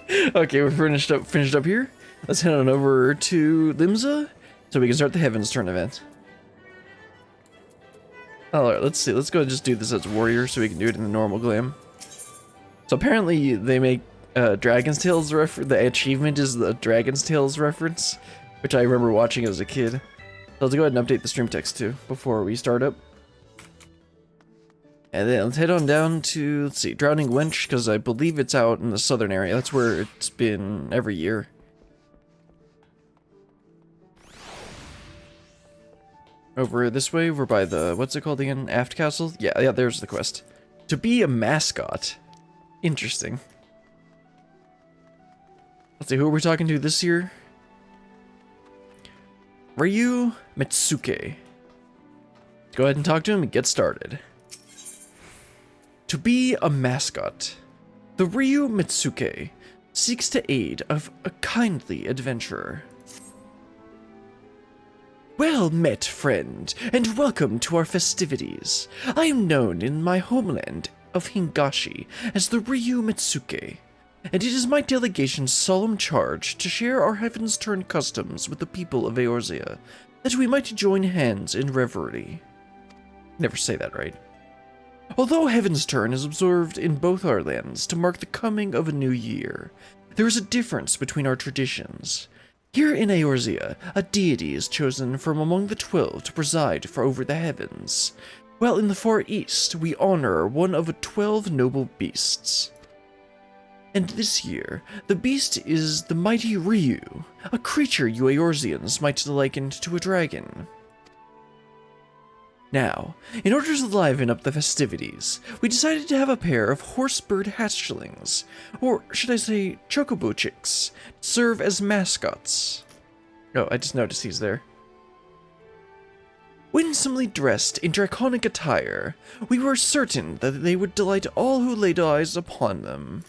Okay, we're finished up here. Let's head on over to Limsa so we can start the Heavensturn event. Alright, let's see. Let's go and just do this as warrior so we can do it in the normal glam. So apparently they make Dragon's Tales the achievement is the Dragon's Tales reference, which I remember watching as a kid. So let's go ahead and update the stream text too before we start up. And then let's head on down to, let's see, Drowning Wench, because I believe it's out in the southern area. That's where it's been every year. Over this way, we're by the, what's it called again? Aft Castle? Yeah, there's the quest. To be a mascot. Interesting. Let's see, who are we talking to this year? Ryu Mitsuke. Let's go ahead and talk to him and get started. To be a mascot, the Ryu Mitsuke seeks to aid of a kindly adventurer. Well met, friend, and welcome to our festivities. I am known in my homeland of Hingashi as the Ryu Mitsuke, and it is my delegation's solemn charge to share our Heavensturn customs with the people of Eorzea, that we might join hands in revelry. Never say that right. Although Heavensturn is observed in both our lands to mark the coming of a new year, there is a difference between our traditions. Here in Eorzea, a deity is chosen from among the 12 to preside over the heavens, while in the far east we honor one of the 12 noble beasts. And this year, the beast is the mighty Ryu, a creature you Eorzeans might liken to a dragon. Now, in order to liven up the festivities, we decided to have a pair of horsebird hatchlings, or should I say chocobo chicks, serve as mascots. Oh, I just noticed he's there. Winsomely dressed in draconic attire, we were certain that they would delight all who laid eyes upon them.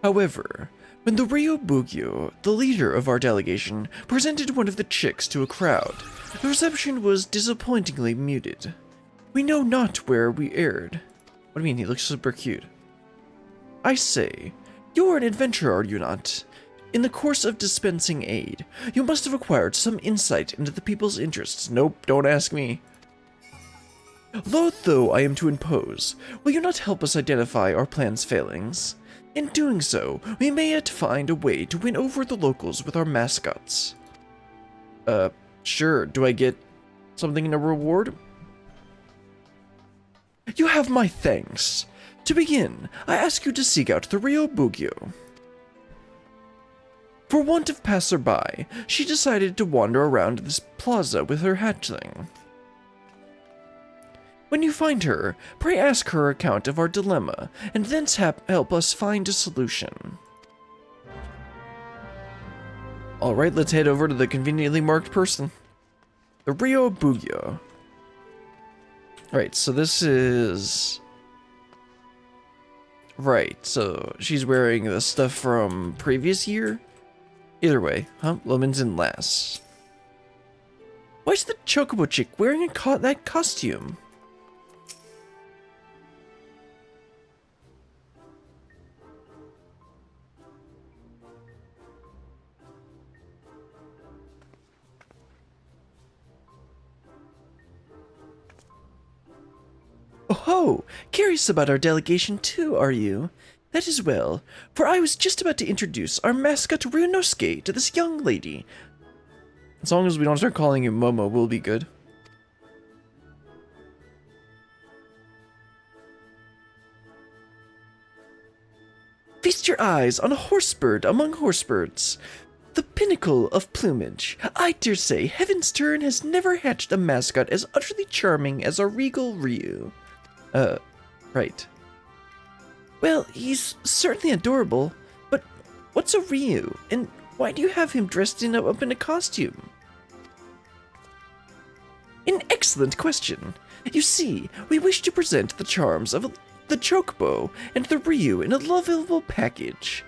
However, when the Ryo Bugyo, the leader of our delegation, presented one of the chicks to a crowd, the reception was disappointingly muted. We know not where we erred. What do you mean, he looks super cute? I say, you are an adventurer, are you not? In the course of dispensing aid, you must have acquired some insight into the people's interests. Nope, don't ask me. Loath though I am to impose, will you not help us identify our plan's failings? In doing so, we may yet find a way to win over the locals with our mascots. Sure. Do I get something in a reward? You have my thanks. To begin, I ask you to seek out the Ryo Bugyo. For want of passerby, she decided to wander around this plaza with her hatchling. When you find her, pray ask her account of our dilemma, and thence help us find a solution. Alright, let's head over to the conveniently marked person. The Ryo Bugyo. Alright, so this is... Right, so she's wearing the stuff from previous year? Either way, huh? Lemons and Lass. Why is the chocobo chick wearing that costume? Oh, curious about our delegation too, are you? That is well, for I was just about to introduce our mascot Ryunosuke to this young lady. As long as we don't start calling him Momo, we'll be good. Feast your eyes on a horsebird among horsebirds. The pinnacle of plumage. I dare say Hevensturn has never hatched a mascot as utterly charming as our regal Ryu. Right. Well, he's certainly adorable, but what's a Ryu, and why do you have him dressed up in a costume? An excellent question. You see, we wish to present the charms of the Chocobo and the Ryu in a lovable package.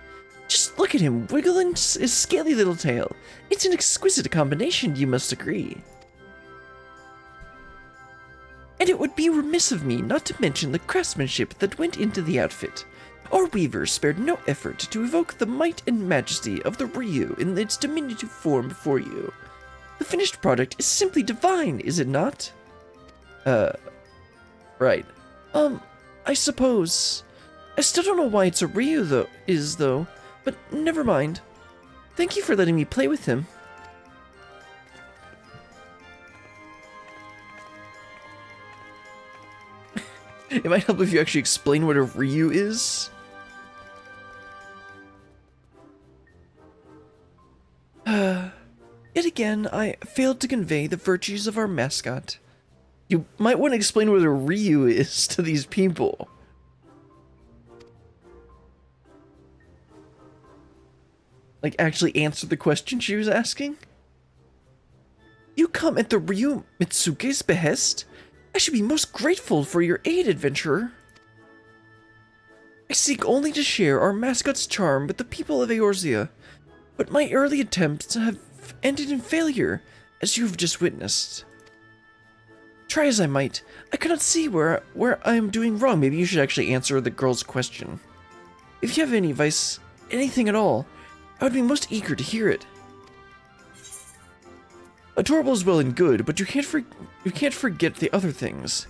Just look at him wiggling his scaly little tail. It's an exquisite combination, you must agree. And it would be remiss of me not to mention the craftsmanship that went into the outfit. Our weavers spared no effort to evoke the might and majesty of the Ryu in its diminutive form before you. The finished product is simply divine, is it not? Right. I suppose. I still don't know why it's a Ryu though, but never mind. Thank you for letting me play with him. It might help if you actually explain what a Ryu is. Yet again, I failed to convey the virtues of our mascot. You might want to explain what a Ryu is to these people. Like, actually answer the question she was asking? You come at the Ryu Mitsuke's behest? I should be most grateful for your aid, adventurer. I seek only to share our mascot's charm with the people of Eorzea, but my early attempts have ended in failure, as you have just witnessed. Try as I might, I cannot see where I am doing wrong. Maybe you should actually answer the girl's question. If you have any advice, anything at all, I would be most eager to hear it. Adorable is well and good, but you can't forget the other things.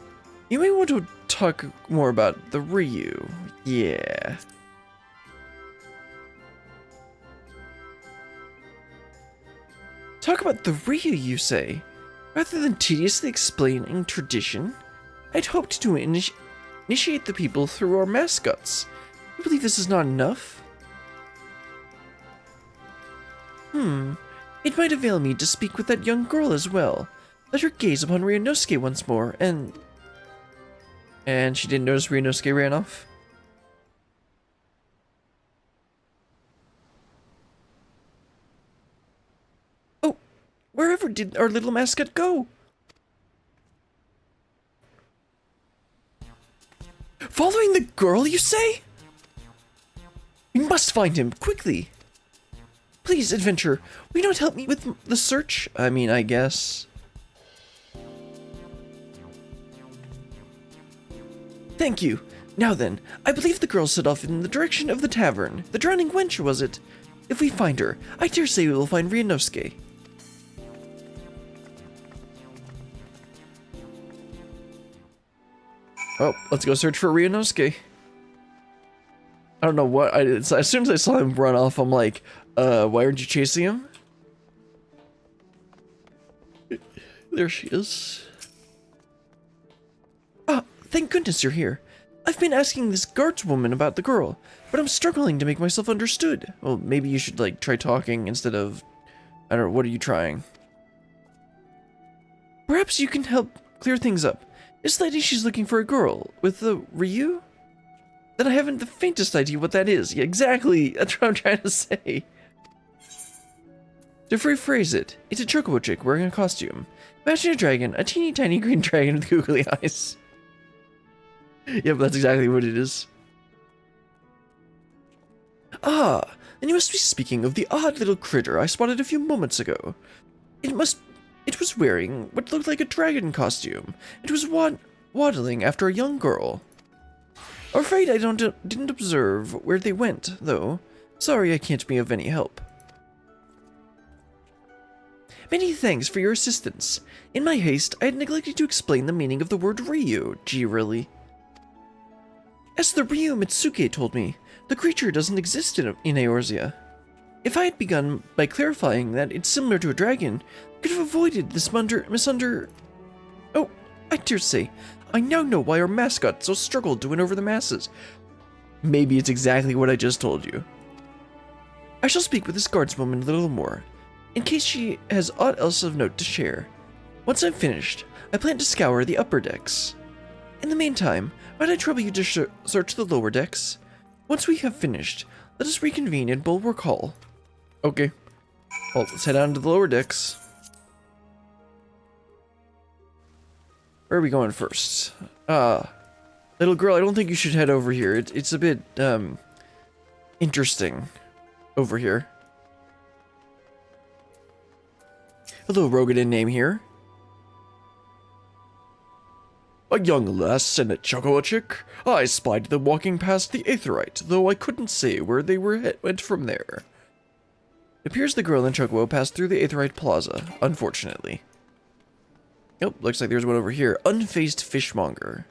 You may want to talk more about the Ryu. Yeah. Talk about the Ryu, you say? Rather than tediously explaining tradition, I'd hoped to initiate the people through our mascots. You believe this is not enough? It might avail me to speak with that young girl as well. Let her gaze upon Ryunosuke once more, and she didn't notice Ryunosuke ran off? Oh, wherever did our little mascot go? Following the girl, you say? We must find him, quickly! Please, adventurer, will you not help me with the search? I mean, I guess. Thank you. Now then, I believe the girl set off in the direction of the tavern. The drowning wench, was it? If we find her, I dare say we will find Ryunosuke. Oh, let's go search for Ryunosuke. I don't know what as soon as I saw him run off, I'm like, why aren't you chasing him? There she is. Ah, thank goodness you're here. I've been asking this guardswoman about the girl, but I'm struggling to make myself understood. Well, maybe you should, like, try talking instead of... I don't know, what are you trying? Perhaps you can help clear things up. This lady, she's looking for a girl with the Ryu? Then I haven't the faintest idea what that is. Yeah, exactly, that's what I'm trying to say. To rephrase it, it's a chocobo chick wearing a costume. Imagine a dragon, a teeny tiny green dragon with googly eyes. Yep, that's exactly what it is. Ah, then you must be speaking of the odd little critter I spotted a few moments ago. It was wearing what looked like a dragon costume. It was waddling after a young girl. I'm afraid I didn't observe where they went, though. Sorry I can't be of any help. Many thanks for your assistance. In my haste, I had neglected to explain the meaning of the word Ryu. Gee, really? As the Ryu Mitsuke told me, the creature doesn't exist in Eorzea. If I had begun by clarifying that it's similar to a dragon, I could have avoided this Oh, I dare say, I now know why our mascot so struggled to win over the masses. Maybe it's exactly what I just told you. I shall speak with this guardswoman a little more, in case she has aught else of note to share. Once I'm finished, I plan to scour the upper decks. In the meantime, might I trouble you to search the lower decks? Once we have finished, let us reconvene in Bulwark Hall. Okay. Well, let's head on to the lower decks. Where are we going first? Little girl, I don't think you should head over here. It's a bit, interesting over here. Hello, Rogadin name here. A young lass and a chocobo chick. I spied them walking past the Aetherite, though I couldn't say where they went from there. It appears the girl and chocobo passed through the Aetherite Plaza, unfortunately. Nope, looks like there's one over here. Unfazed Fishmonger.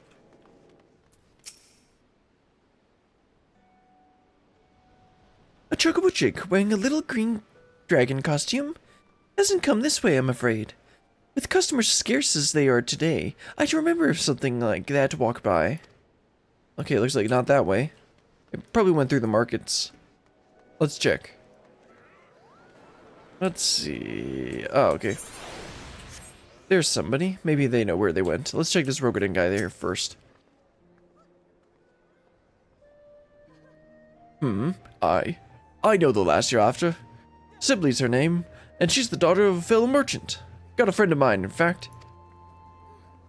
A chocobo chick wearing a little green dragon costume? Hasn't come this way, I'm afraid. With customers scarce as they are today, I'd remember if something like that walked by. Okay, looks like not that way. It probably went through the markets. Let's check. Let's see. Oh, okay. There's somebody. Maybe they know where they went. Let's check this Rogadin guy there first. I know the lass you're after. Sibley's her name, and she's the daughter of a fellow merchant. Got a friend of mine, in fact.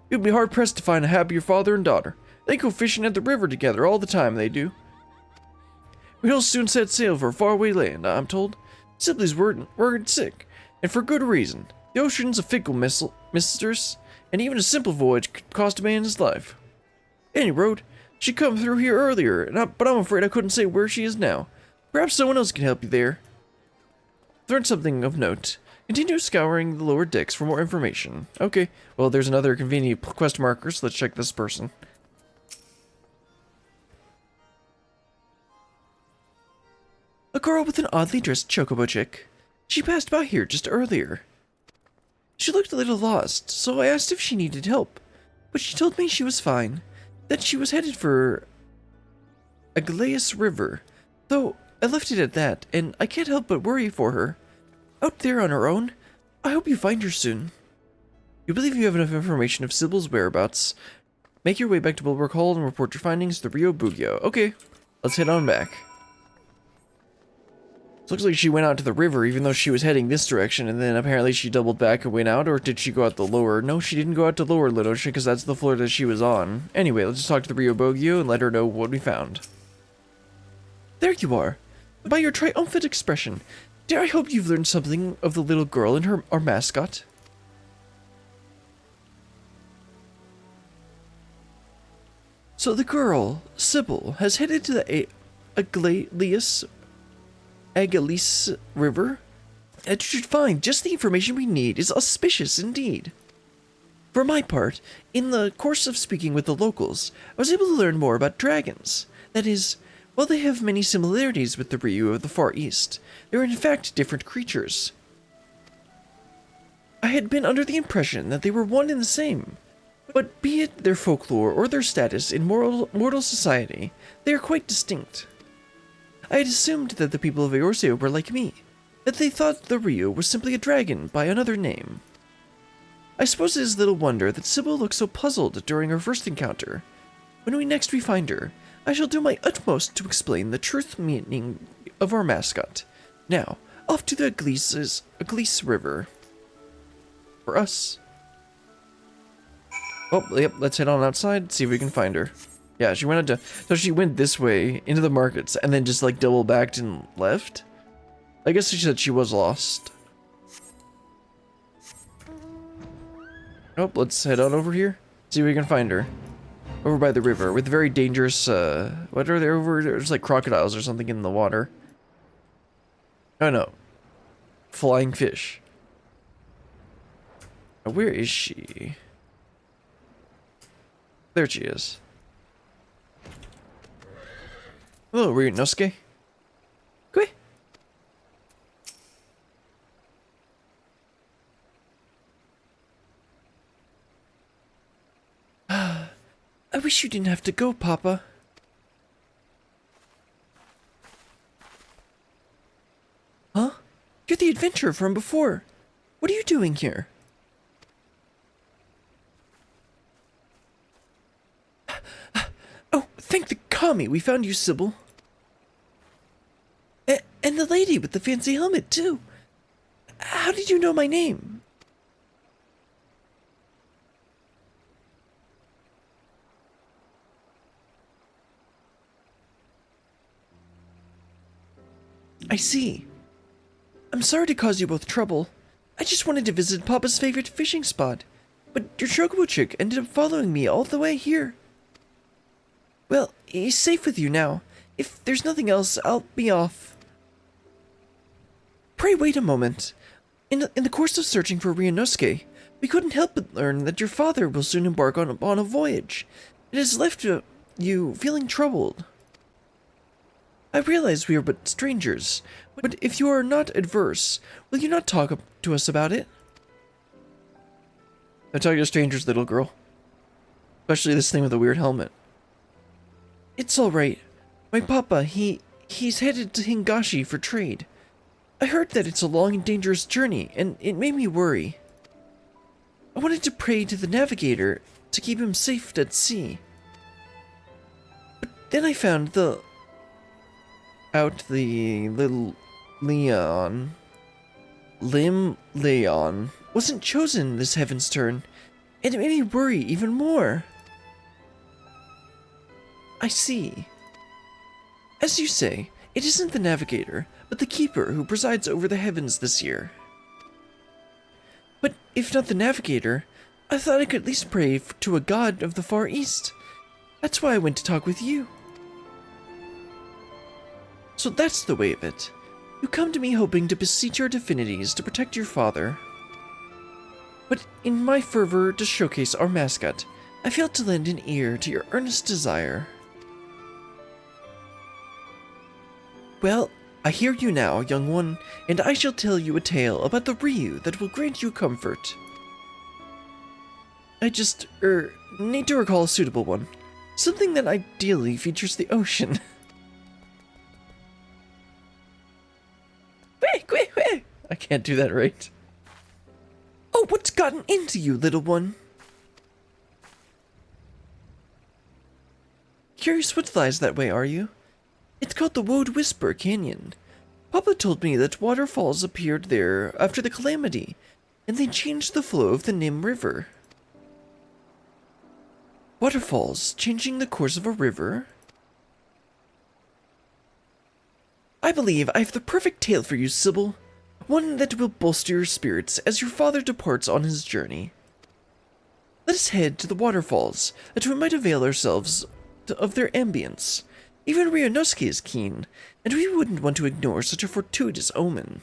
You'd be hard-pressed to find a happier father and daughter. They go fishing at the river together all the time, they do. We'll soon set sail for faraway land, I'm told. Sibley's worried sick, and for good reason. The ocean's a fickle mistress, and even a simple voyage could cost a man his life. Any road, she come through here earlier, but I'm afraid I couldn't say where she is now. Perhaps someone else can help you there. Learn something of note. Continue scouring the lower decks for more information. Okay, well, there's another convenient quest marker, so let's check this person. A girl with an oddly dressed chocobo chick. She passed by here just earlier. She looked a little lost, so I asked if she needed help, but she told me she was fine, that she was headed for Aglaeus River, though I left it at that, and I can't help but worry for her. Out there on her own, I hope you find her soon. You believe you have enough information of Sybil's whereabouts. Make your way back to Bulwark Hall and report your findings to the Rio Bugio. Okay, let's head on back. Looks like she went out to the river even though she was heading this direction, and then apparently she doubled back and went out, or did she go out the lower? No, she didn't go out to lower Linotion because that's the floor that she was on. Anyway, let's just talk to the Rio Bugio and let her know what we found. There you are. By your triumphant expression, dare I hope you've learned something of the little girl and our mascot? So the girl, Sybil, has headed to the Aglaeus River? And should find just the information we need is auspicious indeed. For my part, in the course of speaking with the locals, I was able to learn more about dragons. That is, while they have many similarities with the Ryu of the Far East, they are in fact different creatures. I had been under the impression that they were one and the same, but be it their folklore or their status in mortal society, they are quite distinct. I had assumed that the people of Eorzea were like me, that they thought the Ryu was simply a dragon by another name. I suppose it is little wonder that Sybil looked so puzzled during our first encounter. When we next find her, I shall do my utmost to explain the truth meaning of our mascot. Now, off to the Aglaeus River. For us. Oh, yep, let's head on outside, see if we can find her. Yeah, she went into, so she went this way into the markets and then just like double backed and left. I guess she said she was lost. Oh, let's head on over here, see if we can find her. Over by the river with very dangerous, what are there over? There's like crocodiles or something in the water. Oh no. Flying fish. Now, where is she? There she is. Hello, Ryunosuke. Come here. I wish you didn't have to go, Papa. Huh? You're the adventurer from before. What are you doing here? Oh, thank the kami we found you, Sybil. And the lady with the fancy helmet, too. How did you know my name? I see. I'm sorry to cause you both trouble. I just wanted to visit Papa's favorite fishing spot. But your chocobo chick ended up following me all the way here. Well, he's safe with you now. If there's nothing else, I'll be off. Pray wait a moment. In the course of searching for Ryunosuke, we couldn't help but learn that your father will soon embark on a voyage. It has left you feeling troubled. I realize we are but strangers, but if you are not adverse, will you not talk to us about it? I tell you strangers, little girl. Especially this thing with a weird helmet. It's alright. My papa, he's headed to Hingashi for trade. I heard that it's a long and dangerous journey, and it made me worry. I wanted to pray to the navigator to keep him safe at sea. But then I found the little Leon wasn't chosen this Heavensturn, and it made me worry even more. I see. As you say, it isn't the navigator, but the keeper who presides over the heavens this year. But if not the navigator, I thought I could at least pray to a god of the Far East. That's why I went to talk with you. So that's the way of it. You come to me hoping to beseech your divinities to protect your father. But in my fervor to showcase our mascot, I failed to lend an ear to your earnest desire. Well, I hear you now, young one, and I shall tell you a tale about the Ryu that will grant you comfort. I just, need to recall a suitable one. Something that ideally features the ocean. I can't do that right. Oh, what's gotten into you, little one? Curious what lies that way, are you? It's called the Woad Whisper Canyon. Papa told me that waterfalls appeared there after the calamity, and they changed the flow of the Nim River. Waterfalls changing the course of a river? I believe I have the perfect tale for you, Sybil. One that will bolster your spirits as your father departs on his journey. Let us head to the waterfalls, that we might avail ourselves of their ambience. Even Ryunosuke is keen, and we wouldn't want to ignore such a fortuitous omen.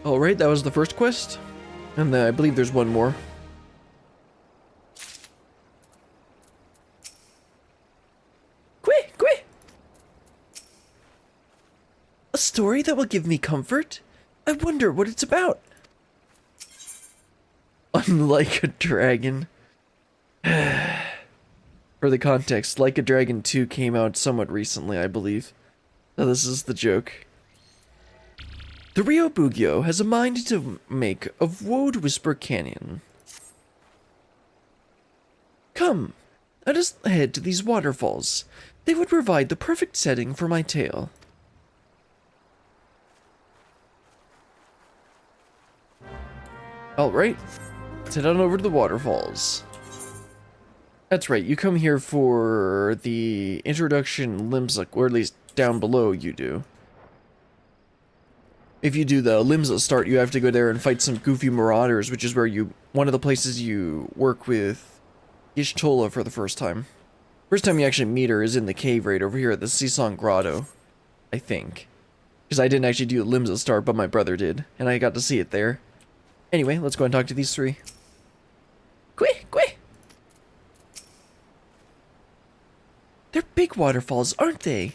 Alright, that was the first quest, and I believe there's one more. A story that will give me comfort? I wonder what it's about. Unlike a Dragon. For the context, Like a Dragon 2 came out somewhat recently, I believe. So this is the joke. The Rio Bugyo has a mind to make of Woad Whisper Canyon. Come, let us head to these waterfalls. They would provide the perfect setting for my tale. Alright, let's head on over to the waterfalls. That's right, you come here for the introduction Limsa, or at least down below you do. If you do the Limsa start, you have to go there and fight some goofy marauders, which is where one of the places you work with Ishtola for the first time. First time you actually meet her is in the cave right over here at the Sisong Grotto, I think. Because I didn't actually do the Limsa start, but my brother did, and I got to see it there. Anyway, let's go and talk to these three. Quick! They're big waterfalls, aren't they?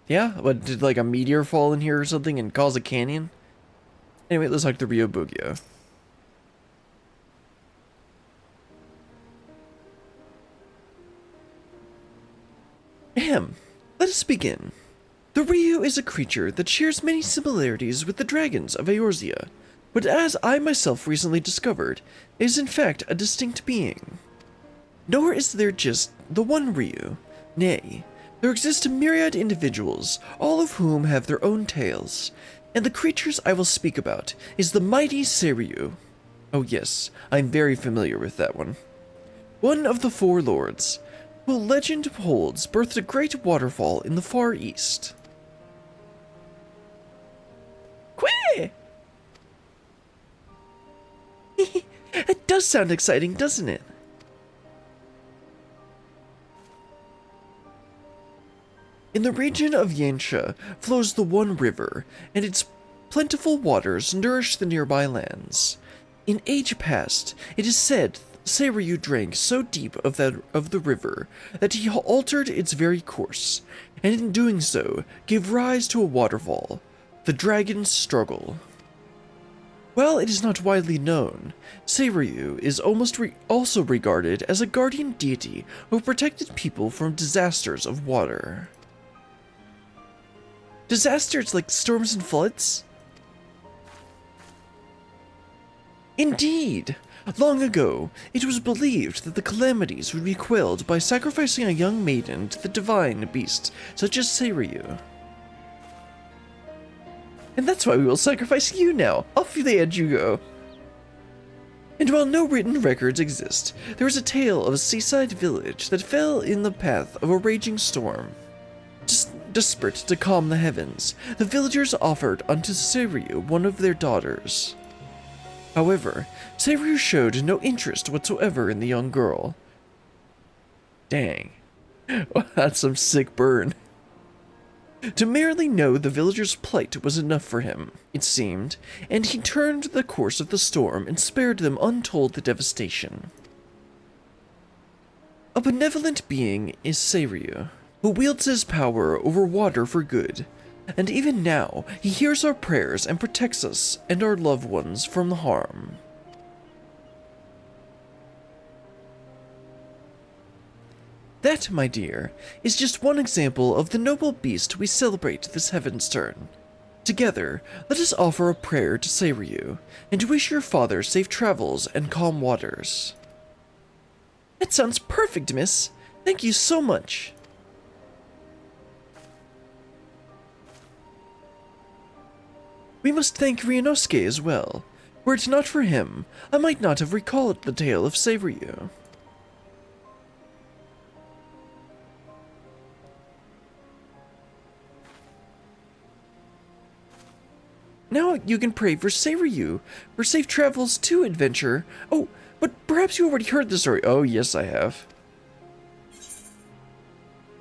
Yeah? What, did like a meteor fall in here or something and cause a canyon? Anyway, let's talk to Rio Bugyo. Ahem. Let us begin. The Ryu is a creature that shares many similarities with the dragons of Eorzea, but as I myself recently discovered, is in fact a distinct being. Nor is there just the one Ryu. Nay, there exist a myriad individuals, all of whom have their own tales, and the creatures I will speak about is the mighty Seiryu. Oh yes, I'm very familiar with that one. One of the four lords. who legend holds birthed a great waterfall in the far east. Queh! It does sound exciting, doesn't it? In the region of Yansha flows the One River, and its plentiful waters nourish the nearby lands. In age past, it is said Seiryu drank so deep of the river that he altered its very course, and in doing so gave rise to a waterfall, the Dragon's Struggle. While it is not widely known, Seiryu is also regarded as a guardian deity who protected people from disasters of water. Disasters like storms and floods? Indeed! Long ago, it was believed that the calamities would be quelled by sacrificing a young maiden to the divine beasts, such as Seiryu. And that's why we will sacrifice you now. Off the edge you go. And while no written records exist, there is a tale of a seaside village that fell in the path of a raging storm. Desperate to calm the heavens, the villagers offered unto Seiryu one of their daughters. However, Seiryu showed no interest whatsoever in the young girl. Dang. Well, that's some sick burn. To merely know the villagers' plight was enough for him, it seemed, and he turned the course of the storm and spared them untold devastation. A benevolent being is Seiryu, who wields his power over water for good, and even now he hears our prayers and protects us and our loved ones from the harm. That, my dear, is just one example of the noble beast we celebrate this Heavensturn. Together, let us offer a prayer to Seiryu, and wish your father safe travels and calm waters. That sounds perfect, miss. Thank you so much. We must thank Ryunosuke as well. Were it not for him, I might not have recalled the tale of Seiryu. Now you can pray for Seiryu, for safe travels to adventure. Oh, but perhaps you already heard the story. Oh, yes, I have.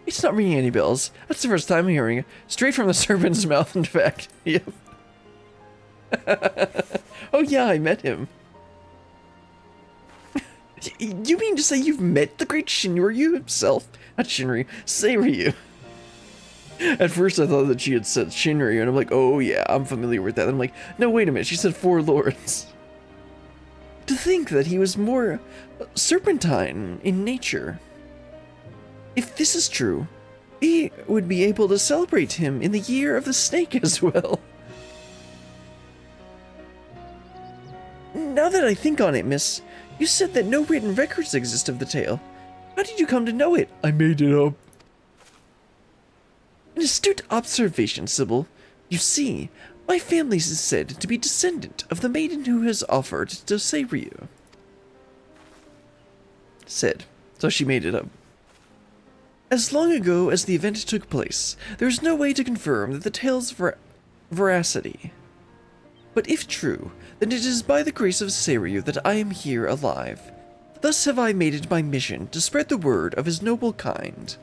It's not ringing any bells. That's the first time I'm hearing it. Straight from the serpent's mouth, in fact. Yep. Oh, yeah, I met him. You mean to say you've met the great Shinryu himself? Not Shinryu, Seiryu. At first I thought that she had said Shinryu, and I'm like, oh yeah, I'm familiar with that. And I'm like, no, wait a minute, she said 4 lords. To think that he was more serpentine in nature. If this is true, we would be able to celebrate him in the year of the snake as well. Now that I think on it, miss, you said that no written records exist of the tale. How did you come to know it? I made it up. An astute observation, Sybil. You see, my family is said to be descendant of the maiden who has offered to Seiryu. Said, so she made it up. As long ago as the event took place, there is no way to confirm that the tale's veracity. But if true, then it is by the grace of Seiryu that I am here alive. Thus have I made it my mission to spread the word of his noble kind.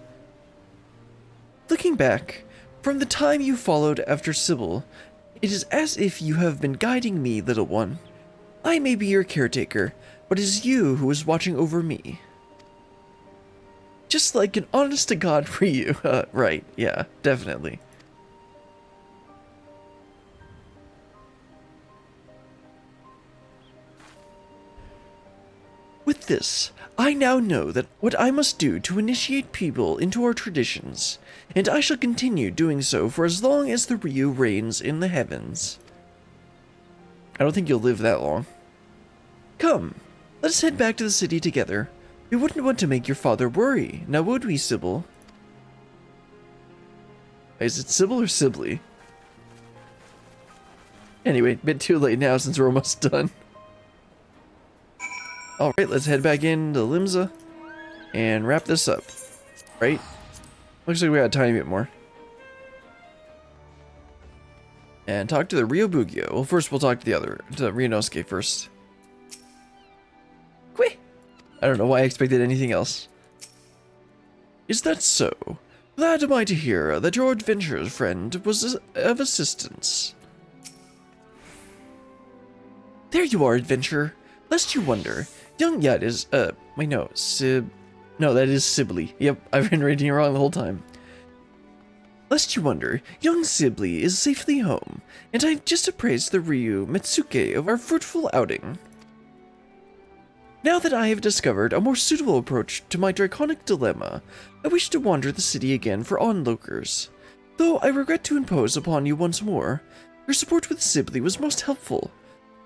Looking back, from the time you followed after Sybil, it is as if you have been guiding me, little one. I may be your caretaker, but it is you who is watching over me. Just like an honest-to-God for you. Right, yeah, definitely. With this, I now know that what I must do to initiate people into our traditions, and I shall continue doing so for as long as the Ryu reigns in the heavens. I don't think you'll live that long. Come, let us head back to the city together. We wouldn't want to make your father worry, now would we, Sybil? Is it Sybil or Sibley? Anyway, a bit too late now since we're almost done. Alright, let's head back into Limsa and wrap this up. right? Looks like we got a tiny bit more. And talk to the Ryobugyo. Well, first we'll talk to the Ryunosuke first. Queh! I don't know why I expected anything else. Is that so? Glad am I to hear that your adventure friend was of assistance. There you are, adventurer. Lest you wonder, young Yad is, wait, no, no, that is Sibley. Yep, I've been reading it wrong the whole time. Lest you wonder, young Sibley is safely home, and I've just appraised the Ryu Mitsuke of our fruitful outing. Now that I have discovered a more suitable approach to my draconic dilemma, I wish to wander the city again for onlookers. Though I regret to impose upon you once more, your support with Sibley was most helpful.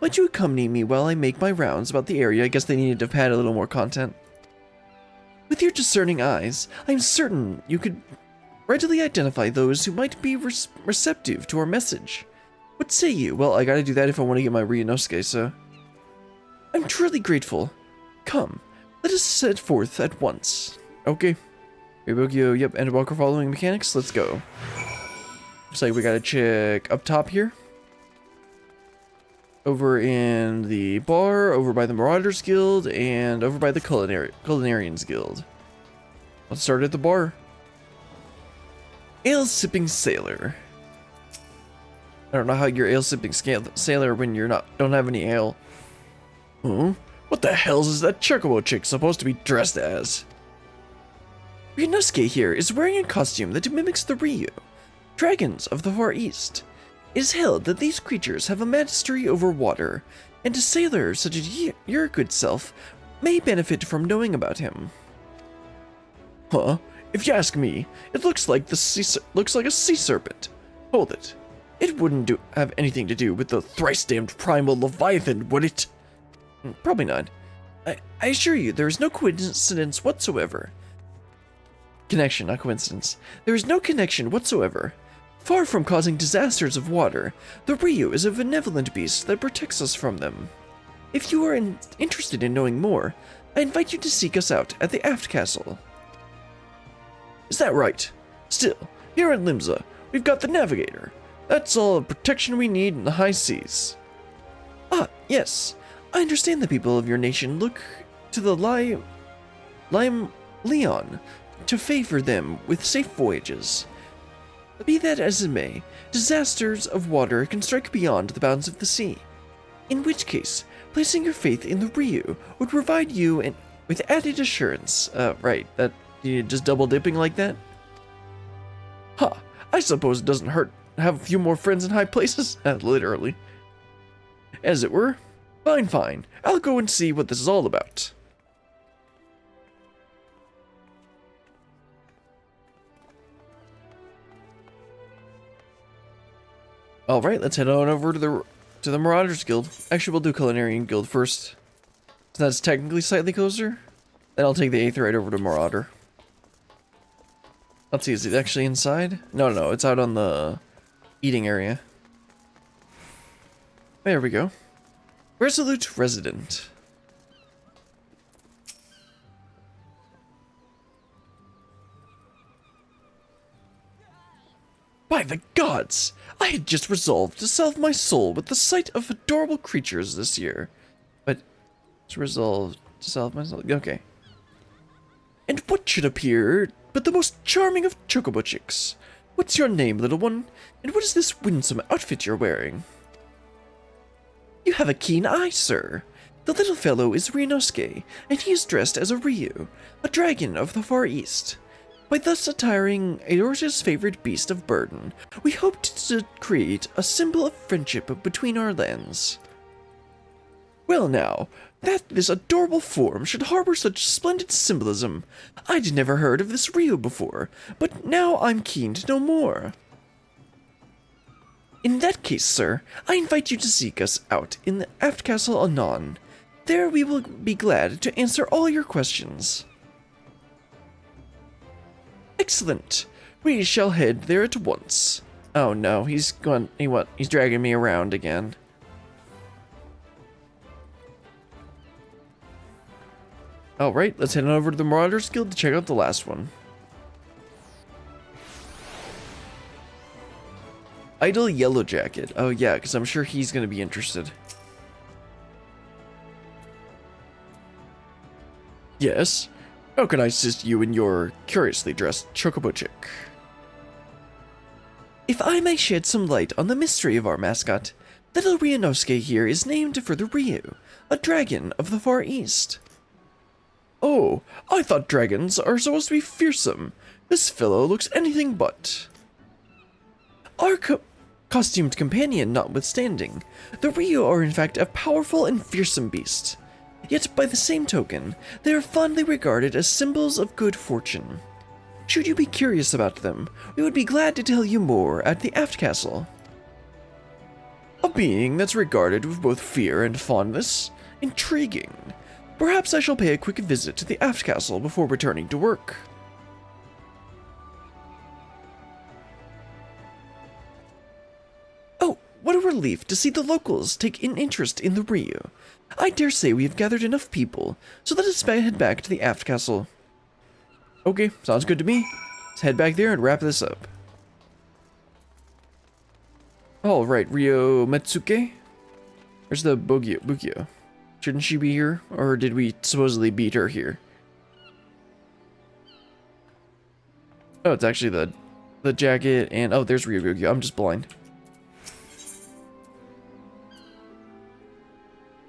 Might you accompany me while I make my rounds about the area? I guess they needed to have had a little more content. With your discerning eyes, I am certain you could readily identify those who might be receptive to our message. What say you? Well, I gotta do that if I want to get my Ryunosuke, so... I'm truly grateful. Come, let us set forth at once. Okay. Ryobugyo, yep, and walker following mechanics, let's go. Looks like we gotta check up top here. Over in the bar, over by the Marauders Guild, and over by the Culinarians Guild. Let's start at the bar. Ale-sipping sailor. I don't know how you're ale-sipping sailor when you're don't have any ale. Huh? What the hell is that chocobo chick supposed to be dressed as? Ryunosuke here is wearing a costume that mimics the Ryu, dragons of the Far East. It is held that these creatures have a mastery over water, and a sailor such as your good self may benefit from knowing about him. Huh? If you ask me, it looks like a sea serpent. Hold it. It wouldn't have anything to do with the thrice-damned primal Leviathan, would it? Probably not. I assure you, there is no coincidence whatsoever. Connection, not coincidence. There is no connection whatsoever. Far from causing disasters of water, the Ryu is a benevolent beast that protects us from them. If you are interested in knowing more, I invite you to seek us out at the Aft Castle. Is that right? Still, here in Limsa, we've got the Navigator. That's all the protection we need in the high seas. Ah, yes. I understand the people of your nation look to the Lime Leon to favor them with safe voyages. Be that as it may, disasters of water can strike beyond the bounds of the sea. In which case, placing your faith in the Ryu would provide you with added assurance. Right, that you just double dipping like that? Huh, I suppose it doesn't hurt to have a few more friends in high places. Literally. As it were. Fine, fine. I'll go and see what this is all about. Alright, let's head on over to the Marauders Guild. Actually, we'll do Culinarian Guild first. So that's technically slightly closer. Then I'll take the 8th right over to Marauder. Let's see, is it actually inside? No, it's out on the eating area. There we go. Resolute Resident. By the gods! I had just resolved to salve my soul with the sight of adorable creatures this year. But, it's resolved to salve my soul. Okay. And what should appear but the most charming of chocobo chicks? What's your name, little one? And what is this winsome outfit you're wearing? You have a keen eye, sir. The little fellow is Ryunosuke, and he is dressed as a Ryu, a dragon of the Far East. By thus attiring Aorta's favorite beast of burden, we hoped to create a symbol of friendship between our lands. Well now, that this adorable form should harbor such splendid symbolism. I'd never heard of this Ryu before, but now I'm keen to know more. In that case, sir, I invite you to seek us out in the Aft Castle anon. There we will be glad to answer all your questions. Excellent. We shall head there at once. Oh no, he's dragging me around again. Alright, let's head on over to the Marauders Guild to check out the last one. Idle Yellow Jacket. Oh yeah, because I'm sure he's going to be interested. Yes? How can I assist you in your curiously dressed chocobo chick? If I may shed some light on the mystery of our mascot, little Ryunosuke here is named for the Ryu, a dragon of the Far East. Oh, I thought dragons are supposed to be fearsome. This fellow looks anything but. Our costumed companion notwithstanding, the Ryu are in fact a powerful and fearsome beast. Yet by the same token, they are fondly regarded as symbols of good fortune. Should you be curious about them, we would be glad to tell you more at the Aft Castle. A being that's regarded with both fear and fondness? Intriguing. Perhaps I shall pay a quick visit to the Aft Castle before returning to work. Oh, what a relief to see the locals take an interest in the Ryu. I dare say we have gathered enough people, so let us head back to the Aft Castle. Okay, sounds good to me. Let's head back there and wrap this up. Alright, Ryo Metsuke? Where's the Bugyo? Shouldn't she be here? Or did we supposedly beat her here? Oh, it's actually the jacket and... Oh, there's Ryo Bugyo. I'm just blind.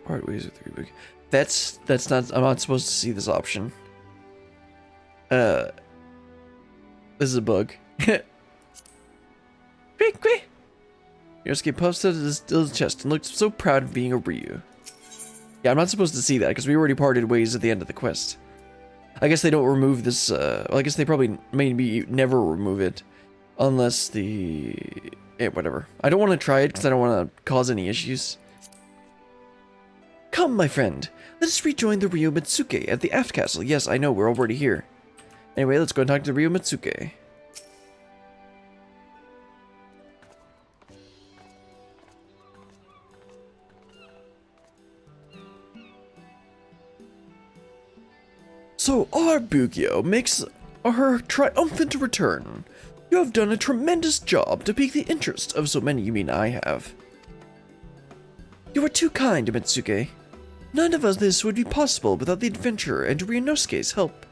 Part ways with Ryo Bugyo. That's not... I'm not supposed to see this option. This is a bug. Quick! Yosuke puffs out his chest and looks so proud of being a Ryu. Yeah, I'm not supposed to see that because we already parted ways at the end of the quest. I guess they don't remove this, well, I guess they probably maybe never remove it. Unless the... Yeah, whatever. I don't want to try it because I don't want to cause any issues. Come, my friend. Let us rejoin the Ryo Metsuke at the Aft Castle. Yes, I know, we're already here. Anyway, let's go and talk to Ryo Metsuke. So our Bugyo makes her triumphant return. You have done a tremendous job to pique the interest of so many. You mean I have? You are too kind, Metsuke. None of this would be possible without the adventurer and Ryunosuke's help.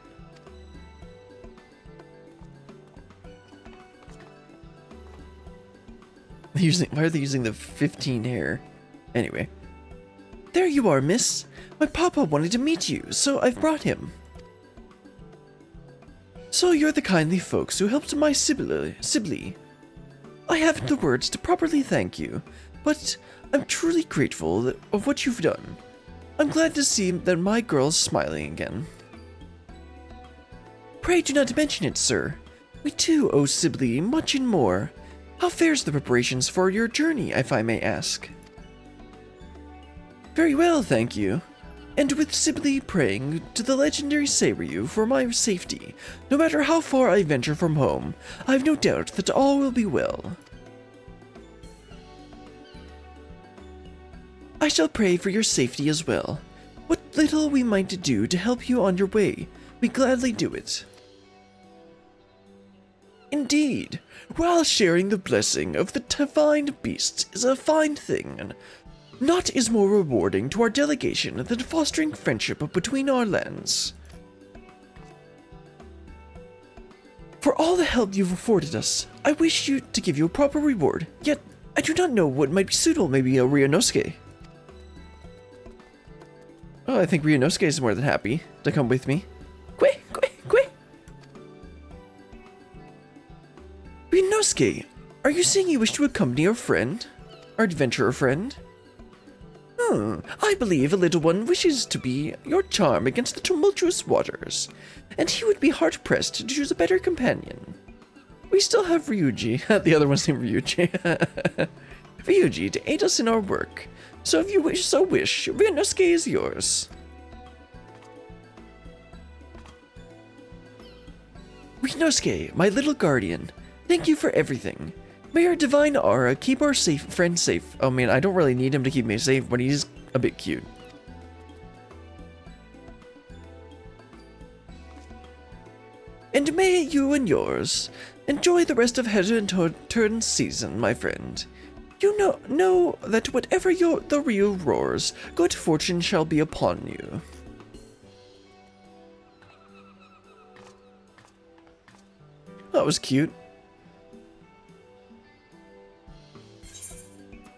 Why are they using the 15 hair? Anyway. There you are, miss. My papa wanted to meet you, so I've brought him. So you're the kindly folks who helped my Sibylle. I haven't the words to properly thank you, but I'm truly grateful of what you've done. I'm glad to see that my girl's smiling again. Pray do not mention it, sir. We too owe Sibylle much and more. How fares the preparations for your journey, if I may ask? Very well, thank you. And with Sibylle praying to the legendary Seiryu for my safety, no matter how far I venture from home, I've no doubt that all will be well. I shall pray for your safety as well. What little we might do to help you on your way, we gladly do it. Indeed, while sharing the blessing of the divine beasts is a fine thing, naught is more rewarding to our delegation than fostering friendship between our lands. For all the help you've afforded us, I wish to give you a proper reward, yet I do not know what might be suitable. Maybe a Ryunosuke. Oh, I think Ryunosuke is more than happy to come with me. Quick! Ryunosuke, are you saying you wish to accompany our friend? Our adventurer friend? I believe a little one wishes to be your charm against the tumultuous waters, and he would be hard-pressed to choose a better companion. We still have Ryuji, the other one's named Ryuji, Ryuji to aid us in our work, so if you wish, Ryunosuke is yours. Ryunosuke, my little guardian, thank you for everything. May our divine aura keep our friend safe. Oh man, I don't really need him to keep me safe, but he's a bit cute. And may you and yours Enjoy the rest of Heavensturn season, my friend. You know that whatever the Ryu roars, good fortune shall be upon you. That was cute.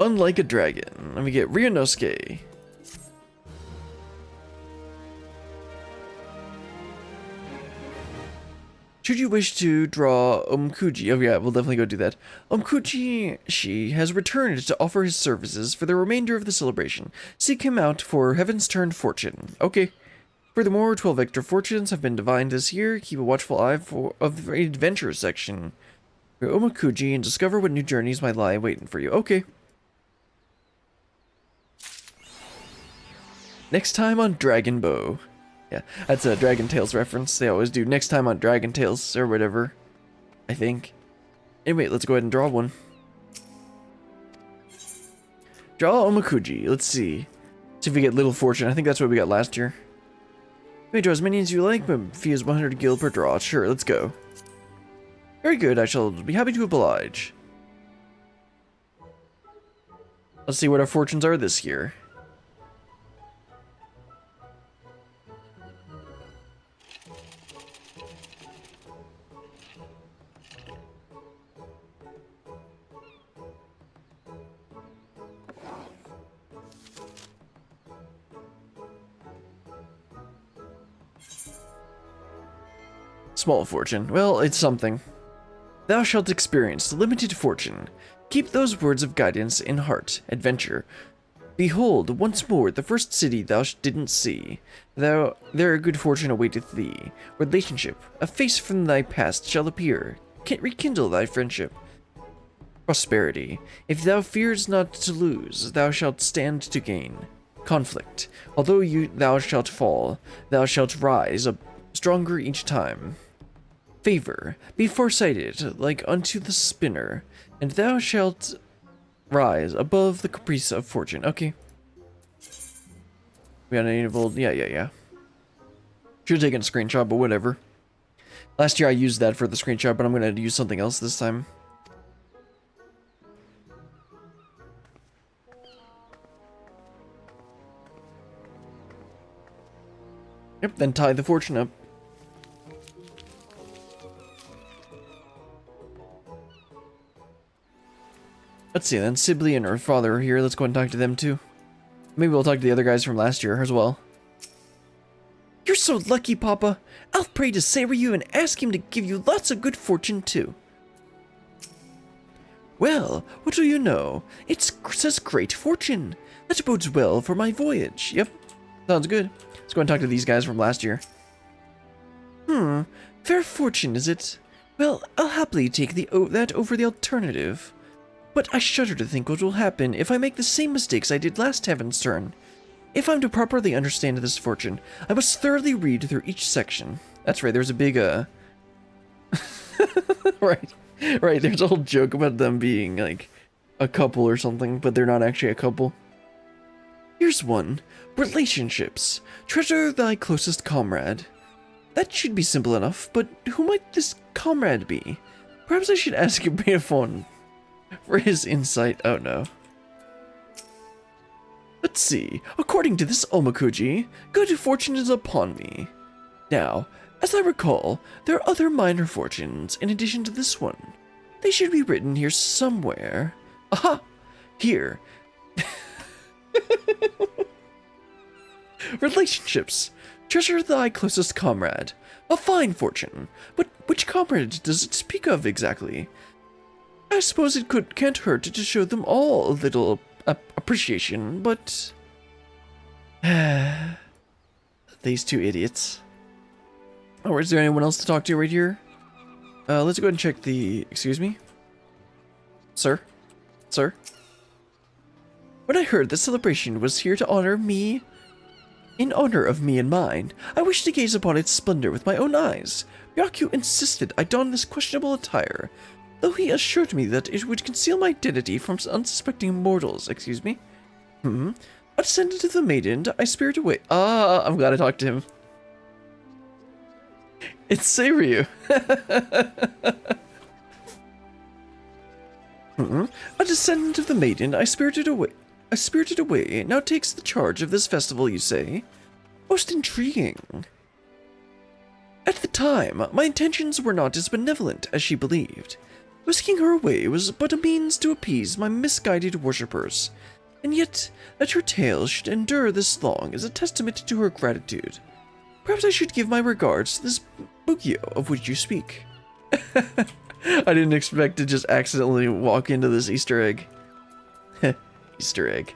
Unlike a dragon, let me get Ryunosuke. Should you wish to draw Omkuji, oh yeah, we'll definitely go do that. Omkuji, she has returned to offer his services for the remainder of the celebration. Seek him out for Heavensturn fortune. Okay. Furthermore, 12 extra fortunes have been divined this year. Keep a watchful eye of the adventure section for Omakuji and discover what new journeys might lie waiting for you. Okay. Next time on Dragon Bow. Yeah, that's a Dragon Tales reference. They always do. Next time on Dragon Tales or whatever, I think. Anyway, let's go ahead and draw one. Draw Omakuji. Let's see. See if we get Little Fortune. I think that's what we got last year. You may draw as many as you like, but fee is 100 gil per draw. Sure, let's go. Very good. I shall be happy to oblige. Let's see what our fortunes are this year. Small fortune. Well, it's something. Thou shalt experience limited fortune. Keep those words of guidance in heart. Adventure. Behold, once more, the first city thou didn't see. There good fortune awaiteth thee. Relationship. A face from thy past shall appear. Rekindle thy friendship. Prosperity. If thou fears not to lose, thou shalt stand to gain. Conflict. Although thou shalt fall, thou shalt rise up stronger each time. Favor. Be farsighted, like unto the spinner, and thou shalt rise above the caprice of fortune. Okay. We got any evolved? Yeah. Should have taken a screenshot, but whatever. Last year I used that for the screenshot, but I'm going to use something else this time. Yep, then tie the fortune up. Let's see, then Sibley and her father are here. Let's go and talk to them too. Maybe we'll talk to the other guys from last year as well. You're so lucky, Papa. I'll pray to Seiryu and ask him to give you lots of good fortune too. Well, what do you know? It says great fortune. That bodes well for my voyage. Yep, sounds good. Let's go and talk to these guys from last year. Fair fortune, is it? Well, I'll happily take that over the alternative. But I shudder to think what will happen if I make the same mistakes I did last Hevensturn. If I'm to properly understand this fortune, I must thoroughly read through each section. That's right, there's a big, Right, there's a whole joke about them being, like, a couple or something, but they're not actually a couple. Here's one. Relationships. Treasure thy closest comrade. That should be simple enough, but who might this comrade be? Perhaps I should ask Beafon for his insight. Oh no. Let's see. According to this Omakuji, good fortune is upon me. Now, as I recall, there are other minor fortunes in addition to this one. They should be written here somewhere. Aha! Here. Relationships. Treasure thy closest comrade. A fine fortune. But which comrade does it speak of exactly? I suppose it can't hurt to show them all a little appreciation, but... These two idiots. Oh, is there anyone else to talk to right here? Let's go ahead and check the... Excuse me? Sir? Sir? When I heard the celebration was here to honor me... In honor of me and mine, I wished to gaze upon its splendor with my own eyes. Byaku insisted I don this questionable attire, though he assured me that it would conceal my identity from unsuspecting mortals. Excuse me? Ascended to the maiden, I spirit away. I'm glad I talked to him. It's Seiryu. A descendant of the maiden I spirited away now takes the charge of this festival, you say? Most intriguing. At the time, my intentions were not as benevolent as she believed. Whisking her away was but a means to appease my misguided worshippers, and yet that her tale should endure this long is a testament to her gratitude. Perhaps I should give my regards to this Bugyo of which you speak. I didn't expect to just accidentally walk into this Easter egg. Easter egg.